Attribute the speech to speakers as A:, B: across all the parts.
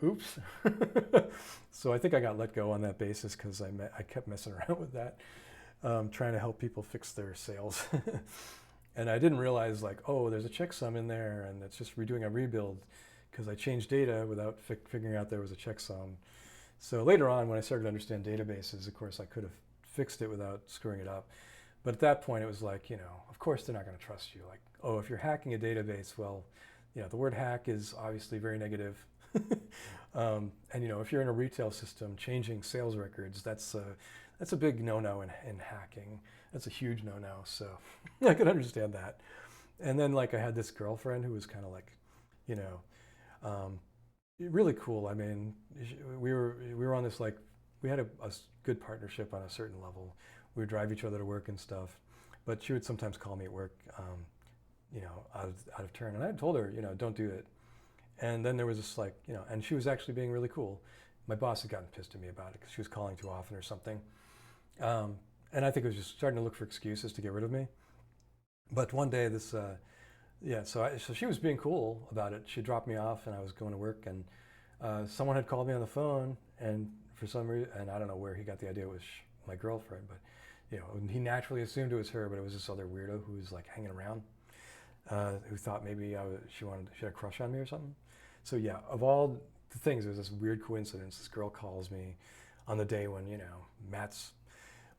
A: Oops. So I think I got let go on that basis because I kept messing around with that, trying to help people fix their sales. And I didn't realize like, oh, there's a checksum in there and it's just redoing a rebuild because I changed data without figuring out there was a checksum. So later on when I started to understand databases, of course I could have fixed it without screwing it up. But at that point it was like, of course they're not going to trust you. Like, oh, if you're hacking a database, well, the word hack is obviously very negative. And if you're in a retail system changing sales records, that's a big no-no in hacking. That's a huge no-no. So I could understand that. And then like I had this girlfriend who was kind of like, you know, really cool. I mean, we were on this like we had a good partnership on a certain level. We would drive each other to work and stuff, but she would sometimes call me at work, out of turn, and I had told her, don't do it. And then there was this like, and she was actually being really cool. My boss had gotten pissed at me about it because she was calling too often or something. And I think it was just starting to look for excuses to get rid of me. But one day this, so she was being cool about it. She dropped me off and I was going to work and someone had called me on the phone and for some reason, and I don't know where he got the idea it was my girlfriend, but he naturally assumed it was her, but it was this other weirdo who was like hanging around, who thought maybe she had a crush on me or something. So yeah, of all the things, there was this weird coincidence. This girl calls me on the day when,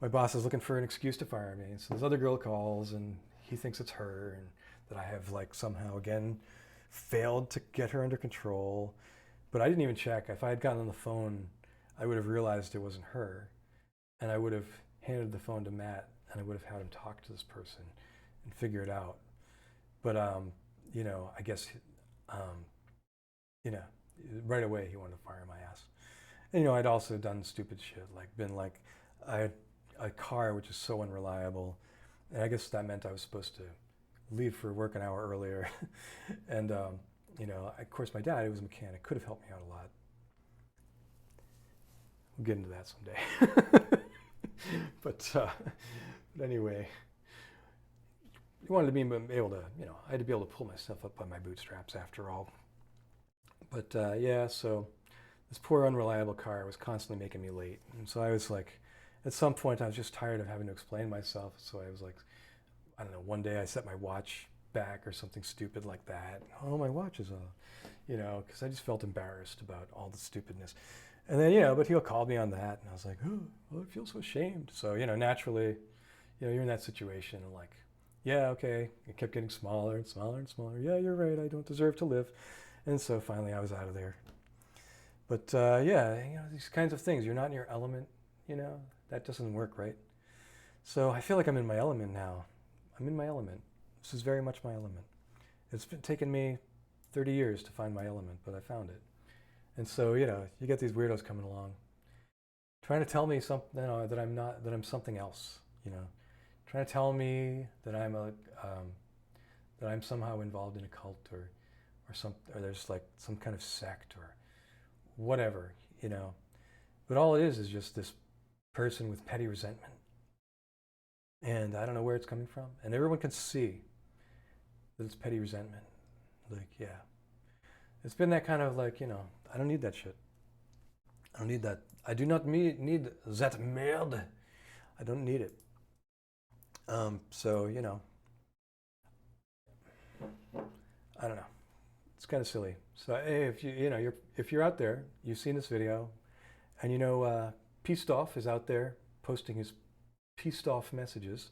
A: my boss is looking for an excuse to fire me. So this other girl calls and he thinks it's her and that I have like somehow again failed to get her under control. But I didn't even check. If I had gotten on the phone, I would have realized it wasn't her. And I would have handed the phone to Matt and I would have had him talk to this person and figure it out. But, I guess, right away he wanted to fire my ass. And, I'd also done stupid shit, I had a car which is so unreliable. And I guess that meant I was supposed to leave for work an hour earlier. And, of course my dad, who was a mechanic, could have helped me out a lot. We'll get into that someday. But anyway, he wanted to be able to, I had to be able to pull myself up by my bootstraps after all. But so this poor unreliable car was constantly making me late. And so I was like, at some point I was just tired of having to explain myself. So I was like, I don't know, one day I set my watch back or something stupid like that. Oh, my watch is off, because I just felt embarrassed about all the stupidness. And then, but he'll call me on that. And I was like, oh, well, I feel so ashamed. So, naturally, you're in that situation and like, yeah, okay. It kept getting smaller and smaller and smaller. Yeah, you're right. I don't deserve to live. And so finally I was out of there. But these kinds of things, you're not in your element, that doesn't work, right? So I feel like I'm in my element now. I'm in my element. This is very much my element. It's been taken me 30 years to find my element, but I found it. And so, you get these weirdos coming along, trying to tell me something, that I'm not, that I'm something else, trying to tell me that that I'm somehow involved in a cult or there's like some kind of sect or whatever, But all it is just this person with petty resentment. And I don't know where it's coming from. And everyone can see that it's petty resentment. Like, yeah. It's been that kind of like, I don't need that shit. I don't need that. I do not need that merde. I don't need it. So, I don't know. It's kind of silly. So if if you're out there, you've seen this video, and Pistophe is out there posting his Pistophe messages.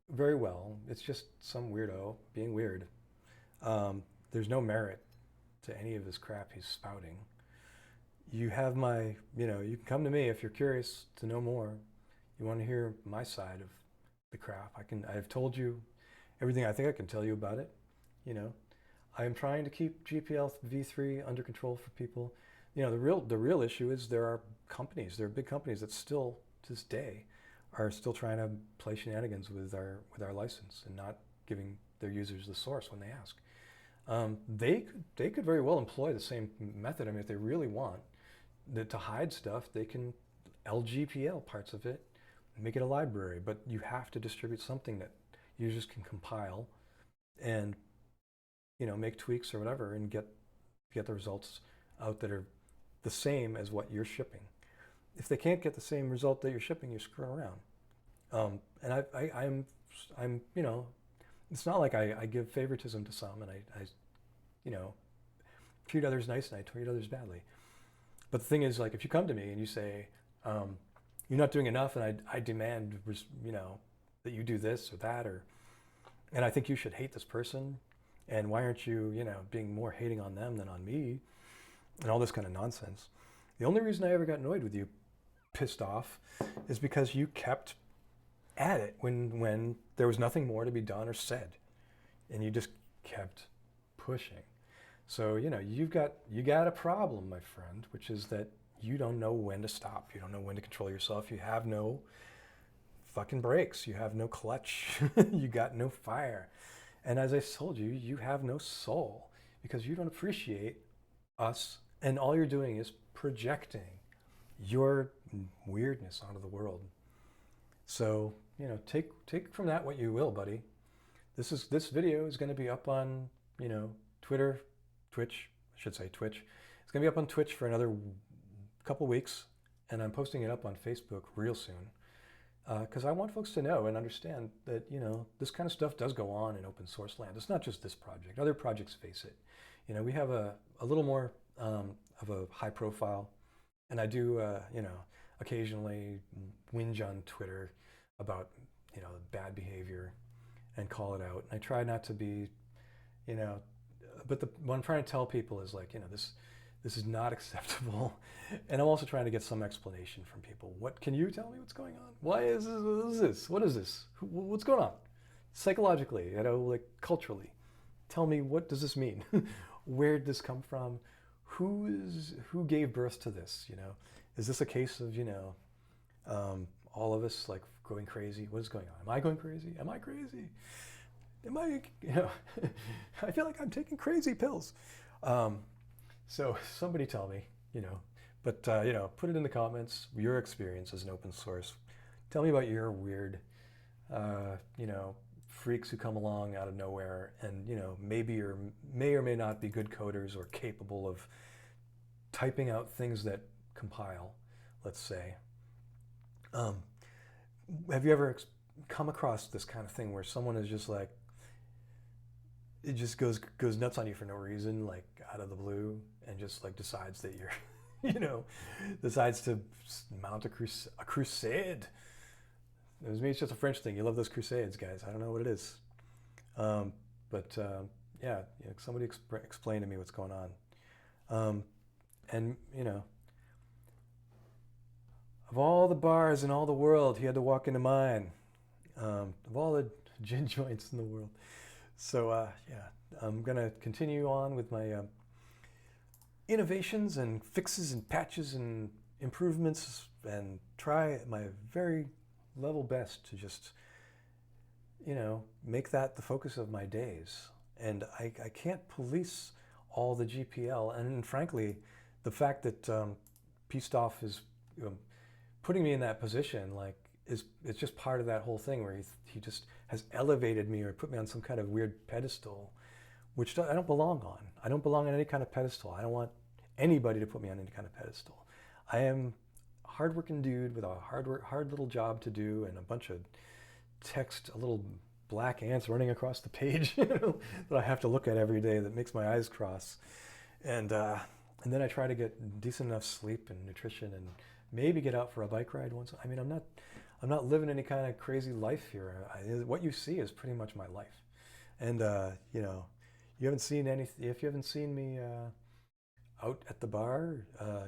A: Very well, it's just some weirdo being weird. There's no merit to any of this crap he's spouting. You have my, you can come to me if you're curious to know more. You want to hear my side of the crap. I've told you everything I think I can tell you about it. I am trying to keep GPL v3 under control for people. The real issue is there are big companies that still, to this day, are still trying to play shenanigans with our license and not giving their users the source when they ask. They could very well employ the same method. I mean, if they really want to hide stuff, they can LGPL parts of it, make it a library, but you have to distribute something that users can compile and make tweaks or whatever and get get the results out that are the same as what you're shipping. If they can't get the same result that you're shipping, you're screwing around. And I'm, you know, it's not like I give favoritism to some and I, you know, treat others nice and I treat others badly. But the thing is, like, if you come to me and you say, you're not doing enough and I demand, you know, that you do this or that, and I think you should hate this person, and why aren't you, you know, being more hating on them than on me, and all this kind of nonsense. The only reason I ever got annoyed with you, Pistophe, is because you kept at it when there was nothing more to be done or said, and you just kept pushing. So, you know, you got a problem, my friend, which is that you don't know when to stop. You don't know when to control yourself. You have no fucking brakes. You have no clutch. You got no fire. And as I told you, you have no soul because you don't appreciate us, and all you're doing is projecting your weirdness onto the world. So, you know, take from that what you will, buddy. This video is going to be up on, you know, Twitch, I should say Twitch. It's going to be up on Twitch for another couple weeks, and I'm posting it up on Facebook real soon. Because I want folks to know and understand that, you know, this kind of stuff does go on in open source land. It's not just this project. Other projects face it. You know, we have a little more of a high profile, and I do, you know, occasionally whinge on Twitter about, you know, bad behavior and call it out. And I try not to be, you know, but what I'm trying to tell people is, like, you know, this is not acceptable. And I'm also trying to get some explanation from people. What, can you tell me what's going on? Why is this? What is this? What's going on? Psychologically, you know, like culturally. Tell me, what does this mean? Where did this come from? Who gave birth to this? You know, is this a case of, you know, all of us like going crazy? What is going on? Am I going crazy? Am I crazy? Am I, you know, I feel like I'm taking crazy pills. So somebody tell me, you know, but, you know, put it in the comments, your experience as an open source. Tell me about your weird, you know, freaks who come along out of nowhere and, you know, maybe or may not be good coders or capable of typing out things that compile, let's say. Have you ever come across this kind of thing where someone is just like, it just goes nuts on you for no reason, like out of the blue, and just like decides that you're, you know, decides to mount a crusade. It was me, it's just a French thing. You love those crusades, guys. I don't know what it is. But yeah, you know, somebody explain to me what's going on. And, you know, of all the bars in all the world, he had to walk into mine. Of all the gin joints in the world. So yeah, I'm going to continue on with my innovations and fixes and patches and improvements and try my very level best to just, you know, make that the focus of my days. And I can't police all the GPL. And frankly, the fact that Pistophe is putting me in that position, like, it's just part of that whole thing where he just has elevated me or put me on some kind of weird pedestal, which I don't belong on. I don't belong on any kind of pedestal. I don't want anybody to put me on any kind of pedestal. I am a hardworking dude with a hard little job to do and a bunch of text, a little black ants running across the page, you know, that I have to look at every day that makes my eyes cross. And then I try to get decent enough sleep and nutrition and maybe get out for a bike ride once. I mean, I'm not living any kind of crazy life here. What you see is pretty much my life. And, you know, if you haven't seen me out at the bar,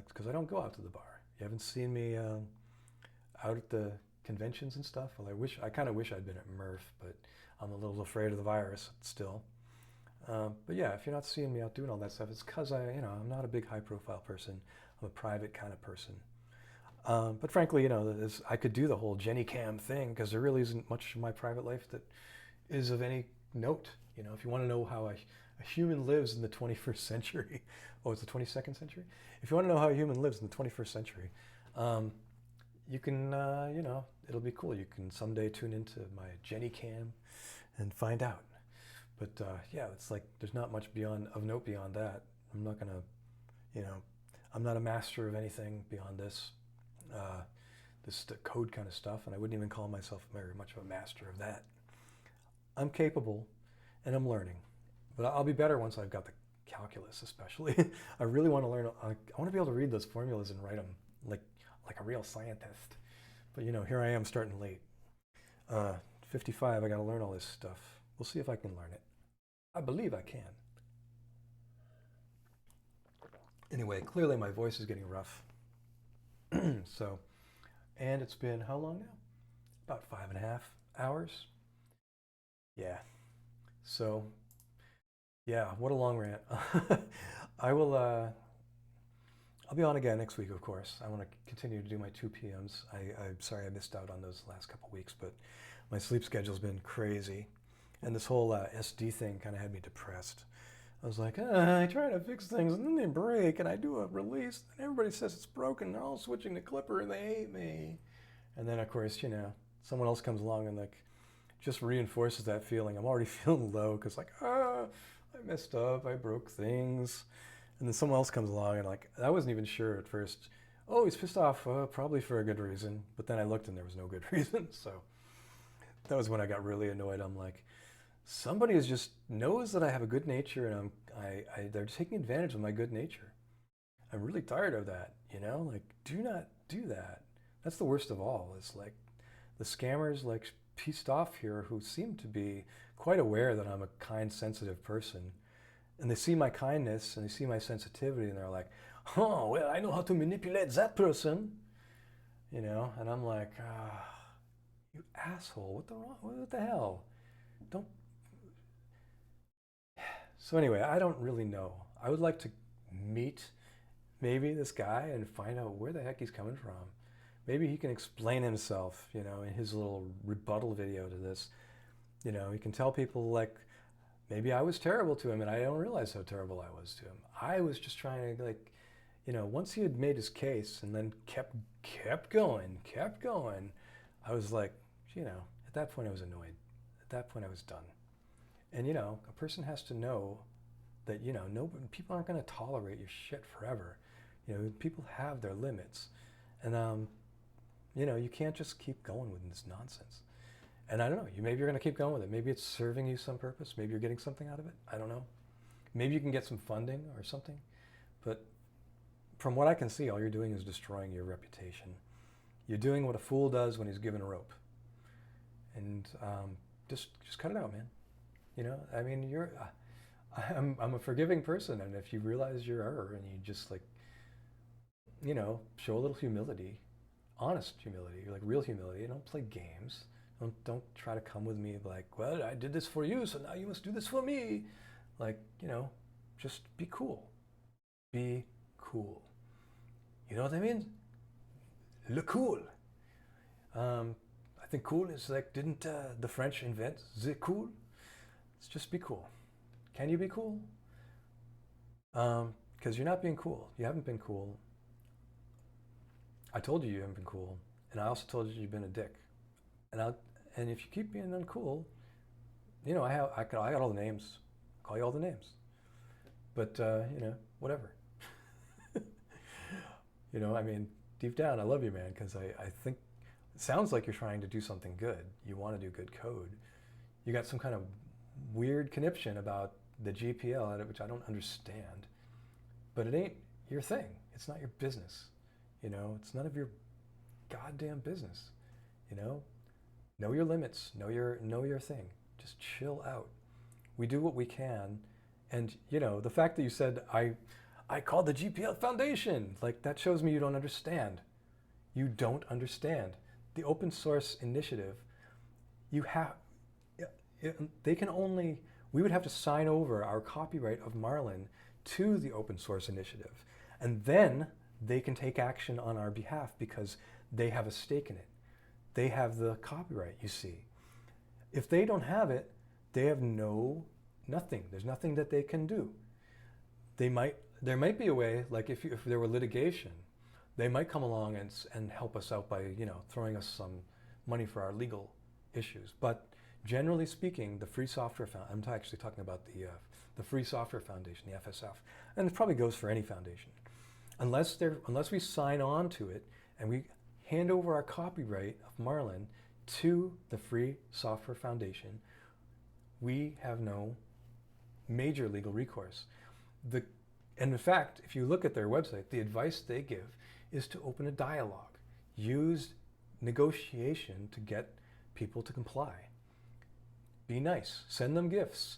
A: because I don't go out to the bar. You haven't seen me out at the conventions and stuff. Well, I kind of wish I'd been at Murph, but I'm a little afraid of the virus still. But yeah, if you're not seeing me out doing all that stuff, it's because I'm not a big high profile person. I'm a private kind of person. But frankly, you know, I could do the whole Jenny Cam thing because there really isn't much of my private life that is of any note. You know, if you want to know how a human lives in the 21st century, oh, it's the 22nd century? If you want to know how a human lives in the 21st century, you can, you know, it'll be cool. You can someday tune into my Jenny Cam and find out. But yeah, it's like there's not much of note beyond that. I'm not gonna, you know, I'm not a master of anything beyond this, this code kind of stuff, and I wouldn't even call myself very much of a master of that. I'm capable, and I'm learning, but I'll be better once I've got the calculus, especially. I really want to learn. I want to be able to read those formulas and write them like a real scientist. But you know, here I am starting late. 55, I got to learn all this stuff. We'll see if I can learn it. I believe I can. Anyway, clearly my voice is getting rough. So, and it's been how long now? About 5.5 hours. Yeah. So, yeah, what a long rant. I will, I'll be on again next week, of course. I want to continue to do my 2 p.m.s. I'm sorry I missed out on those last couple weeks, but my sleep schedule's been crazy. And this whole SD thing kind of had me depressed. I was like, I try to fix things and then they break, and I do a release and everybody says it's broken. They're all switching to Clipper and they hate me. And then, of course, you know, someone else comes along and like just reinforces that feeling. I'm already feeling low because like, I messed up, I broke things. And then someone else comes along and like, I wasn't even sure at first. Oh, he's pissed off, probably for a good reason. But then I looked and there was no good reason. So that was when I got really annoyed. I'm like, somebody just knows that I have a good nature, and they're taking advantage of my good nature. I'm really tired of that, you know? Like, do not do that. That's the worst of all. It's like the scammers like Pistophe here, who seem to be quite aware that I'm a kind, sensitive person. And they see my kindness and they see my sensitivity, and they're like, oh, well, I know how to manipulate that person, you know? And I'm like, you asshole, what the hell? Don't. So anyway, I don't really know. I would like to meet maybe this guy and find out where the heck he's coming from. Maybe he can explain himself, you know, in his little rebuttal video to this. You know, he can tell people like, maybe I was terrible to him and I don't realize how terrible I was to him. I was just trying to like, you know, once he had made his case and then kept going, I was like, you know, at that point I was annoyed. At that point I was done. And you know, a person has to know that, you know, people aren't going to tolerate your shit forever. You know, people have their limits. And, you know, you can't just keep going with this nonsense. And I don't know, maybe you're going to keep going with it. Maybe it's serving you some purpose. Maybe you're getting something out of it. I don't know. Maybe you can get some funding or something. But from what I can see, all you're doing is destroying your reputation. You're doing what a fool does when he's given a rope. And just cut it out, man. You know, I mean, I'm a forgiving person. And if you realize your error and you just like, you know, show a little humility, honest humility, like real humility, you don't play games. Don't try to come with me like, well, I did this for you, so now you must do this for me. Like, you know, just be cool. Be cool. You know what I mean? Le cool. I think cool is like, didn't the French invent the cool? Let's just be cool. Can you be cool? Because you're not being cool. You haven't been cool. I told you haven't been cool. And I also told you you've been a dick. And if you keep being uncool, you know, I got all the names. I'll call you all the names. But, you know, whatever. You know, I mean, deep down, I love you, man, because I think it sounds like you're trying to do something good. You want to do good code. You got some kind of weird conniption about the GPL, which I don't understand. But it ain't your thing. It's not your business. You know, it's none of your goddamn business. You know your limits. Know your thing. Just chill out. We do what we can. And, you know, the fact that you said, I called the GPL Foundation, like that shows me you don't understand. You don't understand. The open source initiative, we would have to sign over our copyright of Marlin to the open source initiative. And then they can take action on our behalf because they have a stake in it. They have the copyright, you see. If they don't have it, they have nothing. There's nothing that they can do. There might be a way, like if there were litigation, they might come along and help us out by, you know, throwing us some money for our legal issues. But generally speaking, the Free Software Foundation, I'm actually talking about the Free Software Foundation, the FSF, and it probably goes for any foundation. Unless we sign on to it and we hand over our copyright of Marlin to the Free Software Foundation, we have no major legal recourse. And in fact, if you look at their website, the advice they give is to open a dialogue. Use negotiation to get people to comply. Be nice. Send them gifts.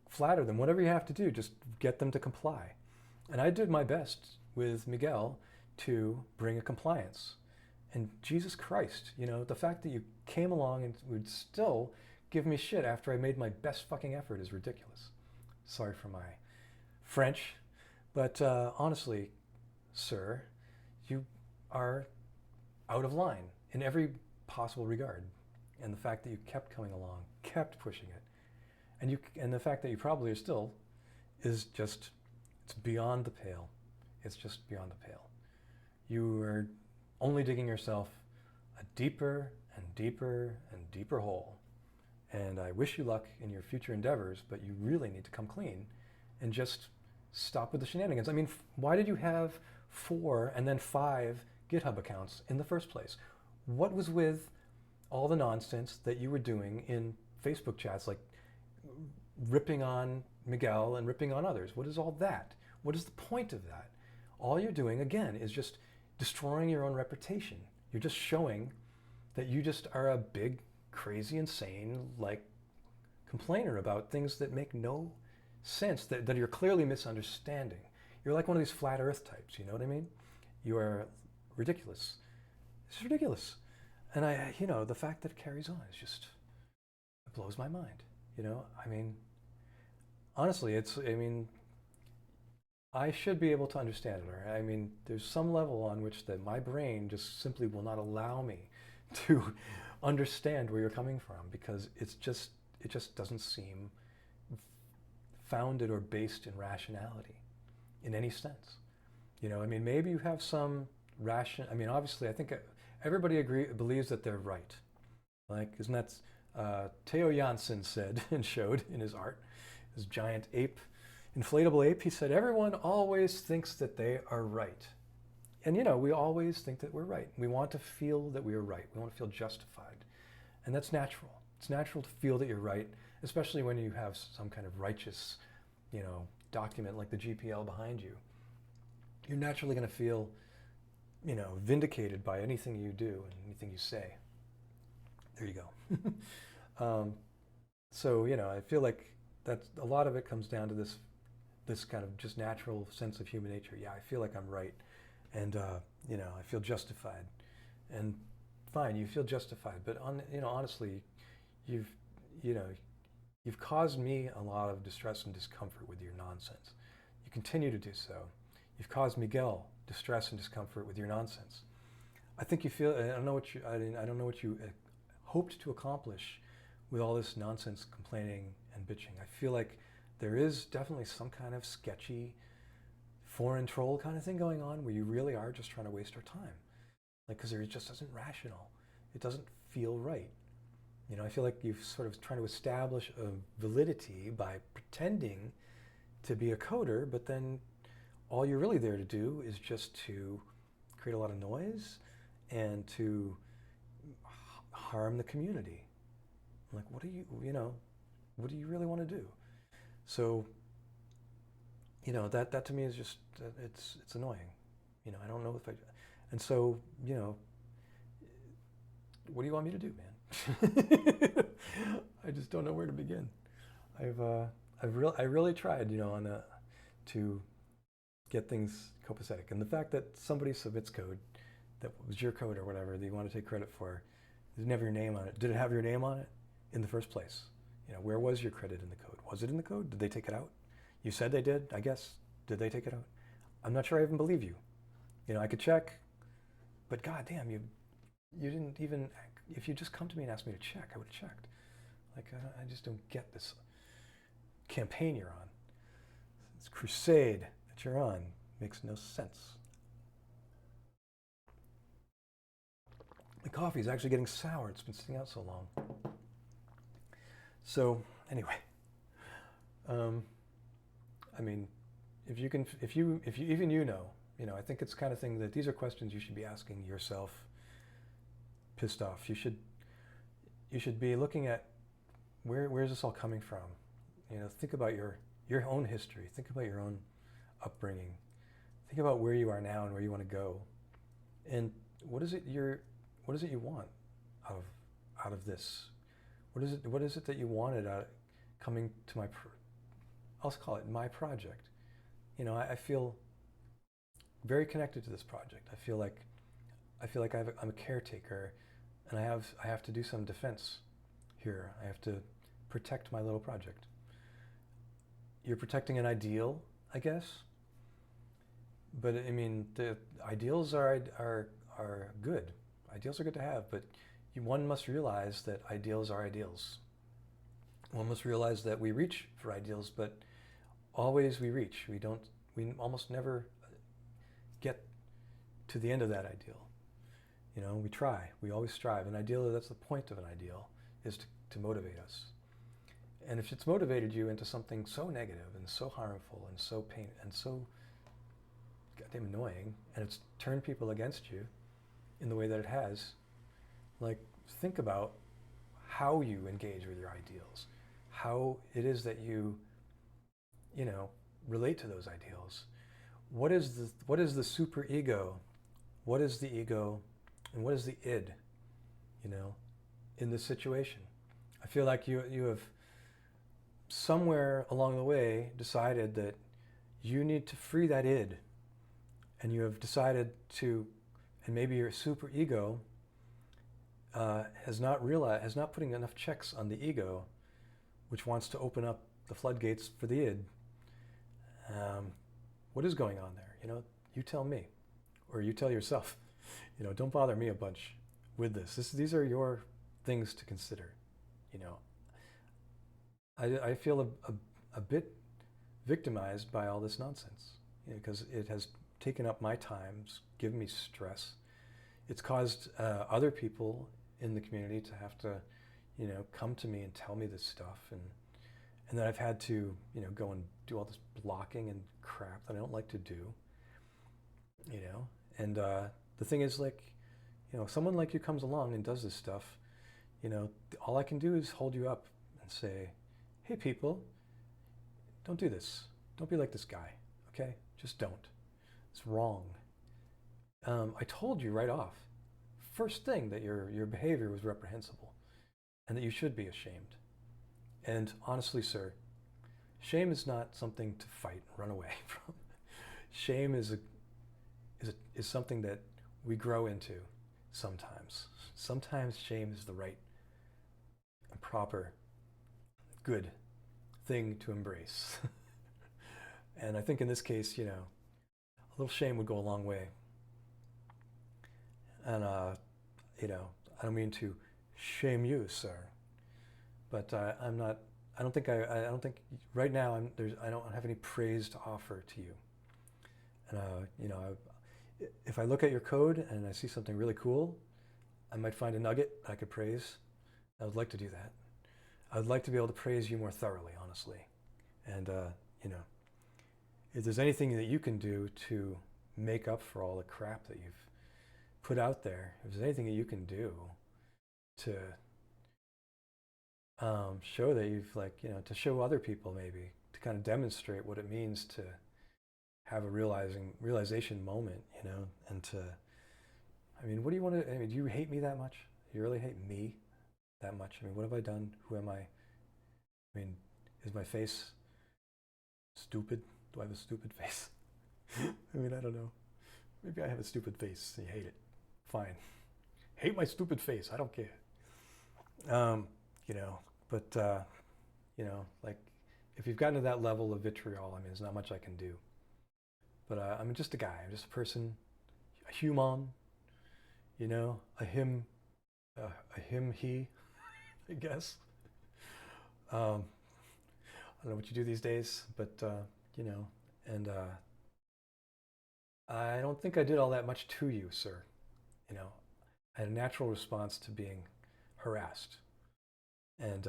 A: Flatter them. Whatever you have to do, just get them to comply. And I did my best with Miguel to bring a compliance. And Jesus Christ, you know, the fact that you came along and would still give me shit after I made my best fucking effort is ridiculous. Sorry for my French, but honestly, sir, you are out of line in every possible regard. And the fact that you kept coming along, kept pushing it, and the fact that you probably are still, is just, it's beyond the pale. It's just beyond the pale. You are only digging yourself a deeper and deeper and deeper hole. And I wish you luck in your future endeavors, but you really need to come clean and just stop with the shenanigans. I mean, why did you have 4 and then 5 GitHub accounts in the first place? What was with all the nonsense that you were doing in Facebook chats, like ripping on Miguel and ripping on others? What is all that? What is the point of that? All you're doing, again, is just destroying your own reputation. You're just showing that you just are a big, crazy, insane, like, complainer about things that make no sense, that you're clearly misunderstanding. You're like one of these flat earth types, you know what I mean? You are ridiculous. It's ridiculous. And you know, the fact that it carries on is just, it blows my mind. You know, I mean, honestly, I should be able to understand it. Right? I mean, there's some level on which that my brain just simply will not allow me to understand where you're coming from, because it just doesn't seem founded or based in rationality in any sense. You know, I mean, maybe you have some I mean, obviously, I think everybody believes that they're right. Like, isn't that Theo Jansen said and showed in his art, his giant ape, inflatable ape, he said, everyone always thinks that they are right. And you know, we always think that we're right. We want to feel that we are right. We want to feel justified. And that's natural. It's natural to feel that you're right, especially when you have some kind of righteous, you know, document like the GPL behind you. You're naturally going to feel, you know, vindicated by anything you do and anything you say. There you go. So, you know, I feel like that's a lot of it comes down to this kind of just natural sense of human nature. Yeah, I feel like I'm right. And, you know, I feel justified. And fine, you feel justified. But, you know, honestly, you've caused me a lot of distress and discomfort with your nonsense. You continue to do so. You've caused Miguel distress and discomfort with your nonsense. I think you feel, I don't know what you hoped to accomplish with all this nonsense complaining and bitching. I feel like there is definitely some kind of sketchy foreign troll kind of thing going on where you really are just trying to waste our time. Like, because it just isn't rational. It doesn't feel right. You know, I feel like you've sort of trying to establish a validity by pretending to be a coder, but then all you're really there to do is just to create a lot of noise and to harm the community. Like, what do you really want to do? So, you know, that to me is just, it's annoying. You know, I don't know if and so, you know, what do you want me to do, man? I just don't know where to begin. I really tried, you know, to get things copacetic. And the fact that somebody submits code that was your code or whatever that you want to take credit for, didn't have your name on it. Did it have your name on it in the first place? You know, where was your credit in the code? Was it in the code? Did they take it out? You said they did, I guess. Did they take it out? I'm not sure I even believe you. You know, I could check, but goddamn, you didn't even, if you just come to me and asked me to check, I would have checked. Like, I just don't get this campaign you're on. This crusade that you're on makes no sense. The coffee is actually getting sour. It's been sitting out so long. So, anyway, I mean, if you can, if you even you know, I think it's the kind of thing that these are questions you should be asking yourself. Pistophe, you should be looking at where's this all coming from. You know, think about your own history. Think about your own upbringing. Think about where you are now and where you want to go, and what is it you want out of this? What is it that you wanted out coming to my, I'll call it my project. You know, I feel very connected to this project. I feel like I'm a caretaker, and I have to do some defense here. I have to protect my little project. You're protecting an ideal, I guess. But I mean, the ideals are good. Ideals are good to have, but one must realize that ideals are ideals. One must realize that we reach for ideals, but always we reach. We almost never get to the end of that ideal. You know, we try. We always strive. And ideally, that's the point of an ideal, is to motivate us. And if it's motivated you into something so negative and so harmful and so painful and so goddamn annoying, and it's turned people against you in the way that it has, like, think about how you engage with your ideals, how it is that you relate to those ideals. What is the super ego? What is the ego, and what is the id? You know, in this situation, I feel like you have somewhere along the way decided that you need to free that id, and you have decided to, and maybe your super ego has not putting enough checks on the ego, which wants to open up the floodgates for the id. What is going on there? You know, you tell me, or you tell yourself. You know, don't bother me a bunch with this. These are your things to consider. You know, I feel a bit victimized by all this nonsense, you know, because it has taken up my time, given me stress. It's caused other people in the community to have to, you know, come to me and tell me this stuff, and then I've had to, you know, go and do all this blocking and crap that I don't like to do, you know. And the thing is, like, you know, someone like you comes along and does this stuff, you know, all I can do is hold you up and say, hey people, don't do this. Don't be like this guy, okay? Just don't. It's wrong. I told you right off, first thing, that your behavior was reprehensible and that you should be ashamed. And honestly, sir, shame is not something to fight and run away from. Shame is something that we grow into sometimes. Sometimes shame is the right and proper, good thing to embrace. And I think in this case, you know, a little shame would go a long way. And, you know, I don't mean to shame you, sir, but I don't think right now I don't have any praise to offer to you. And, you know, if I look at your code and I see something really cool, I might find a nugget I could praise. I would like to do that. I would like to be able to praise you more thoroughly, honestly. And, you know, if there's anything that you can do to make up for all the crap that you've put out there, if there's anything that you can do to show that you've, like, you know, to show other people, maybe, to kind of demonstrate what it means to have a realization moment, you know, and to, I mean, what do you want to, I mean, do you hate me that much? Do you really hate me that much? I mean, what have I done? Who am I? I mean, is my face stupid? Do I have a stupid face? I mean, I don't know. Maybe I have a stupid face and you hate it. Fine. Hate my stupid face. I don't care. You know, but, you know, like, if you've gotten to that level of vitriol, I mean, there's not much I can do. But I'm just a guy. I'm just a person, a human, you know, a him, he, I guess. I don't know what you do these days, but, you know, and I don't think I did all that much to you, sir. You know, I had a natural response to being harassed. And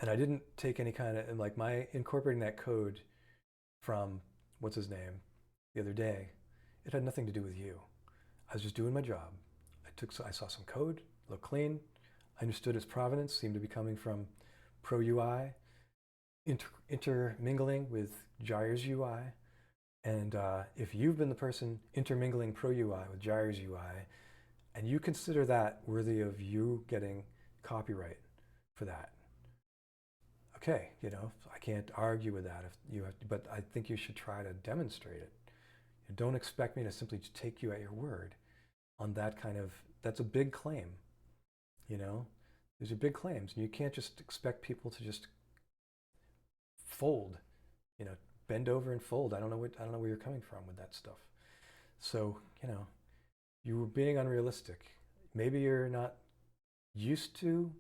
A: And I didn't take any kind of, and like my incorporating that code from what's his name the other day, it had nothing to do with you. I was just doing my job. I saw some code, looked clean. I understood its provenance, seemed to be coming from Pro UI, intermingling with Gyre's UI. And if you've been the person intermingling Pro UI with Gyre's UI, and you consider that worthy of you getting copyright for that, okay, you know, I can't argue with that if you have to, but I think you should try to demonstrate it. You don't expect me to simply take you at your word on that kind of, that's a big claim, you know? These are big claims, and you can't just expect people to just fold, you know, bend over and fold. I don't know where you're coming from with that stuff. So, you know, you were being unrealistic. Maybe you're not used to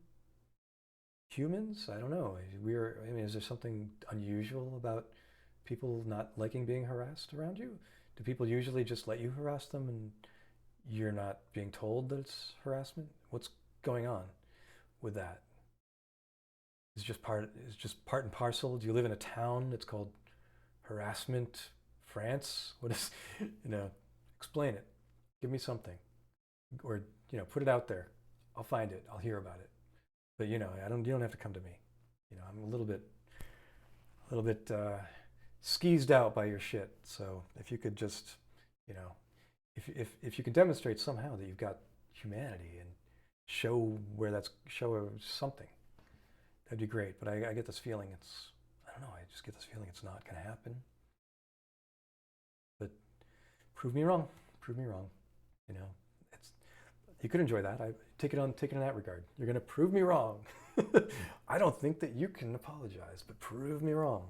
A: humans. I don't know. I mean, is there something unusual about people not liking being harassed around you? Do people usually just let you harass them and you're not being told that it's harassment? What's going on with that? It's just part and parcel. Do you live in a town that's called Harassment France? What is, you know, explain it. Give me something. Or, you know, put it out there. I'll find it. I'll hear about it. But, you know, you don't have to come to me. You know, I'm a little bit skeezed out by your shit. So if you could just, you know, if you could demonstrate somehow that you've got humanity and show something, that'd be great. But I get this feeling I don't know, I just get this feeling it's not going to happen. But prove me wrong. Prove me wrong. You know, you could enjoy that. I take it in that regard. You're going to prove me wrong. I don't think that you can apologize, but prove me wrong.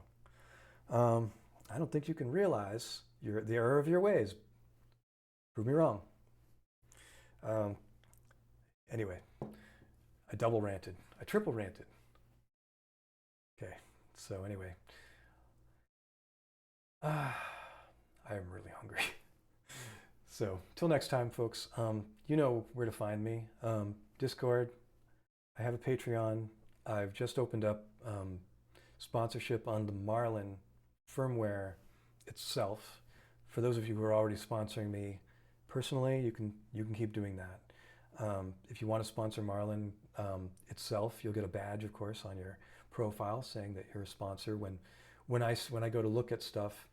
A: I don't think you can realize the error of your ways. Prove me wrong. Anyway, I double ranted. I triple ranted. Okay, so anyway, I am really hungry. So till next time, folks, you know where to find me. Discord. I have a Patreon. I've just opened up sponsorship on the Marlin Firmware itself. For those of you who are already sponsoring me personally, you can keep doing that. If you want to sponsor Marlin itself, you'll get a badge, of course, on your profile saying that you're a sponsor. When I go to look at stuff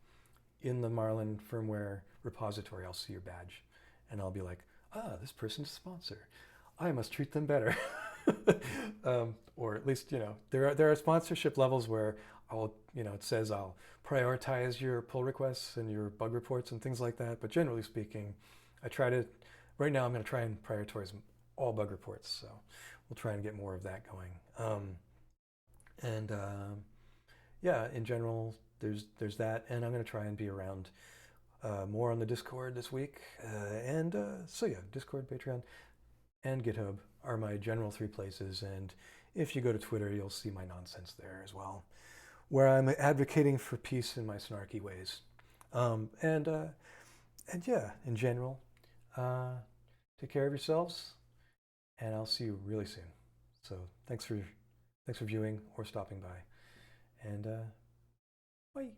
A: in the Marlin Firmware repository, I'll see your badge, and I'll be like, this person's a sponsor. I must treat them better. Or at least, you know, there are sponsorship levels where it says I'll prioritize your pull requests and your bug reports and things like that. But generally speaking, right now I'm going to try and prioritize all bug reports. So we'll try and get more of that going. Yeah, in general, there's that, and I'm going to try and be around more on the Discord this week. So yeah, Discord, Patreon, and GitHub are my general 3 places. And if you go to Twitter, you'll see my nonsense there as well, where I'm advocating for peace in my snarky ways. And yeah, in general, take care of yourselves, and I'll see you really soon. So thanks for viewing or stopping by, and bye.